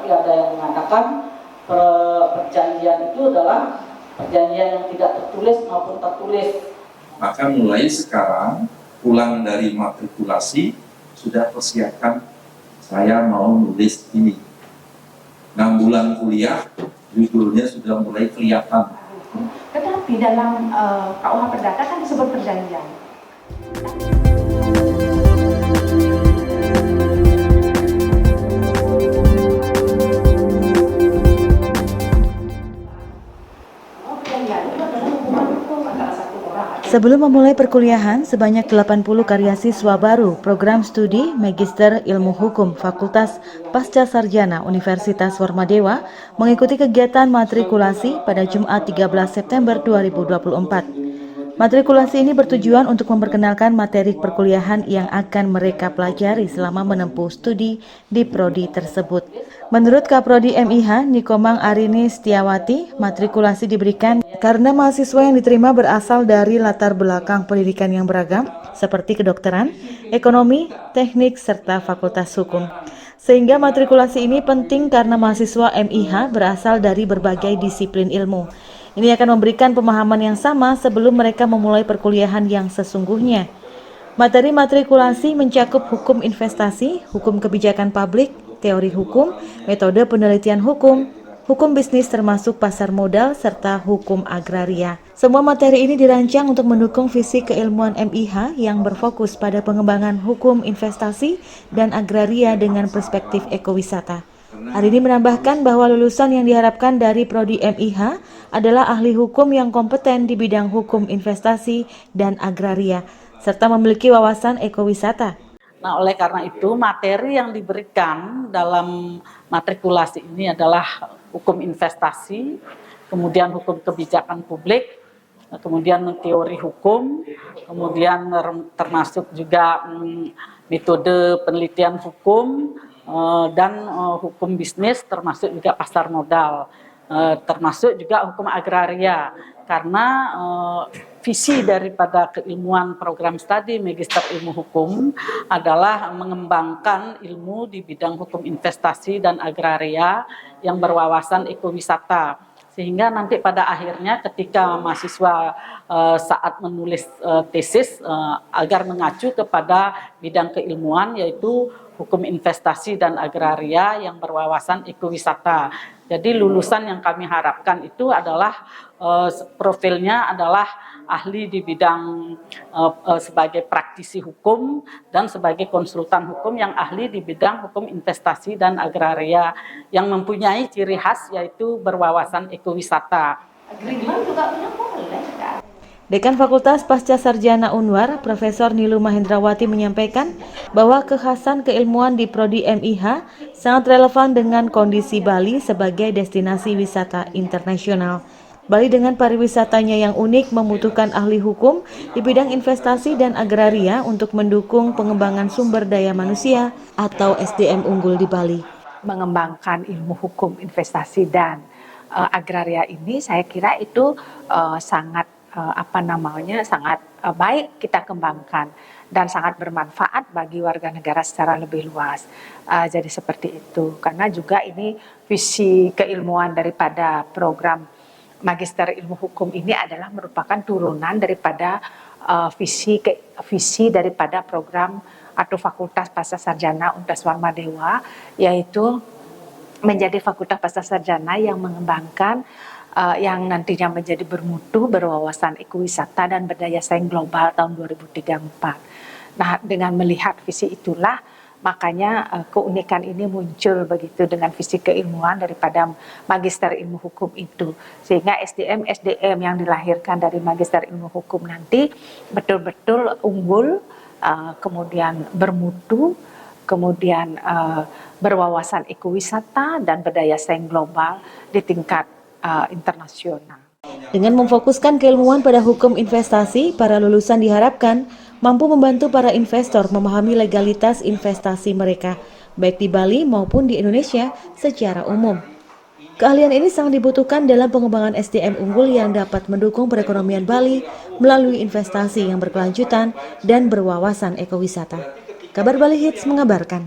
seperti ada yang mengatakan perjanjian itu adalah perjanjian yang tidak tertulis maupun tertulis. Maka mulai sekarang pulang dari matrikulasi sudah persiapkan saya mau nulis ini. 6 bulan kuliah judulnya sudah mulai kelihatan. Tetapi dalam KUH Perdata kan disebut perjanjian. Sebelum memulai perkuliahan, sebanyak 80 karya siswa baru program studi Magister Ilmu Hukum Fakultas Pasca Sarjana Universitas Warmadewa mengikuti kegiatan matrikulasi pada Jumat 13 September 2024. Matrikulasi ini bertujuan untuk memperkenalkan materi perkuliahan yang akan mereka pelajari selama menempuh studi di prodi tersebut. Menurut Kaprodi MIH Nikomang Arini Setiawati, matrikulasi diberikan karena mahasiswa yang diterima berasal dari latar belakang pendidikan yang beragam seperti kedokteran, ekonomi, teknik, serta fakultas hukum. Sehingga matrikulasi ini penting karena mahasiswa MIH berasal dari berbagai disiplin ilmu. Ini akan memberikan pemahaman yang sama sebelum mereka memulai perkuliahan yang sesungguhnya. Materi matrikulasi mencakup hukum investasi, hukum kebijakan publik, teori hukum, metode penelitian hukum, hukum bisnis termasuk pasar modal, serta hukum agraria. Semua materi ini dirancang untuk mendukung visi keilmuan MIH yang berfokus pada pengembangan hukum investasi dan agraria dengan perspektif ekowisata. Arini menambahkan bahwa lulusan yang diharapkan dari prodi MIH adalah ahli hukum yang kompeten di bidang hukum investasi dan agraria, serta memiliki wawasan ekowisata. Nah, oleh karena itu materi yang diberikan dalam matrikulasi ini adalah hukum investasi, kemudian hukum kebijakan publik, kemudian teori hukum, kemudian termasuk juga metode penelitian hukum dan hukum bisnis, termasuk juga pasar modal, termasuk juga hukum agraria. Karena visi daripada keilmuan program studi Magister Ilmu Hukum adalah mengembangkan ilmu di bidang hukum investasi dan agraria yang berwawasan ekowisata. Sehingga nanti pada akhirnya ketika mahasiswa saat menulis tesis agar mengacu kepada bidang keilmuan yaitu hukum investasi dan agraria yang berwawasan ekowisata. Jadi lulusan yang kami harapkan itu adalah profilnya adalah ahli di bidang sebagai praktisi hukum dan sebagai konsultan hukum yang ahli di bidang hukum investasi dan agraria yang mempunyai ciri khas yaitu berwawasan ekowisata. Agreement juga punya boleh kan? Dekan Fakultas Pasca Sarjana Unwar, Profesor Nilu Mahendrawati menyampaikan bahwa kekhasan keilmuan di prodi MIH sangat relevan dengan kondisi Bali sebagai destinasi wisata internasional. Bali dengan pariwisatanya yang unik membutuhkan ahli hukum di bidang investasi dan agraria untuk mendukung pengembangan sumber daya manusia atau SDM unggul di Bali. Mengembangkan ilmu hukum investasi dan agraria ini saya kira itu sangat sangat baik kita kembangkan dan sangat bermanfaat bagi warga negara secara lebih luas. Jadi seperti itu, karena juga ini visi keilmuan daripada program Magister Ilmu Hukum ini adalah merupakan turunan daripada visi daripada program atau Fakultas Pasca Sarjana Universitas Warmadewa, yaitu menjadi Fakultas Pasca Sarjana yang mengembangkan yang nantinya menjadi bermutu, berwawasan ekowisata dan berdaya saing global tahun 2034. Nah, dengan melihat visi itulah makanya keunikan ini muncul begitu dengan visi keilmuan daripada Magister Ilmu Hukum itu, sehingga SDM yang dilahirkan dari Magister Ilmu Hukum nanti betul-betul unggul, kemudian bermutu, kemudian berwawasan ekowisata dan berdaya saing global di tingkat internasional. Dengan memfokuskan keilmuan pada hukum investasi, para lulusan diharapkan mampu membantu para investor memahami legalitas investasi mereka, baik di Bali maupun di Indonesia secara umum. Keahlian ini sangat dibutuhkan dalam pengembangan SDM unggul yang dapat mendukung perekonomian Bali melalui investasi yang berkelanjutan dan berwawasan ekowisata. Kabar Bali Hits mengabarkan.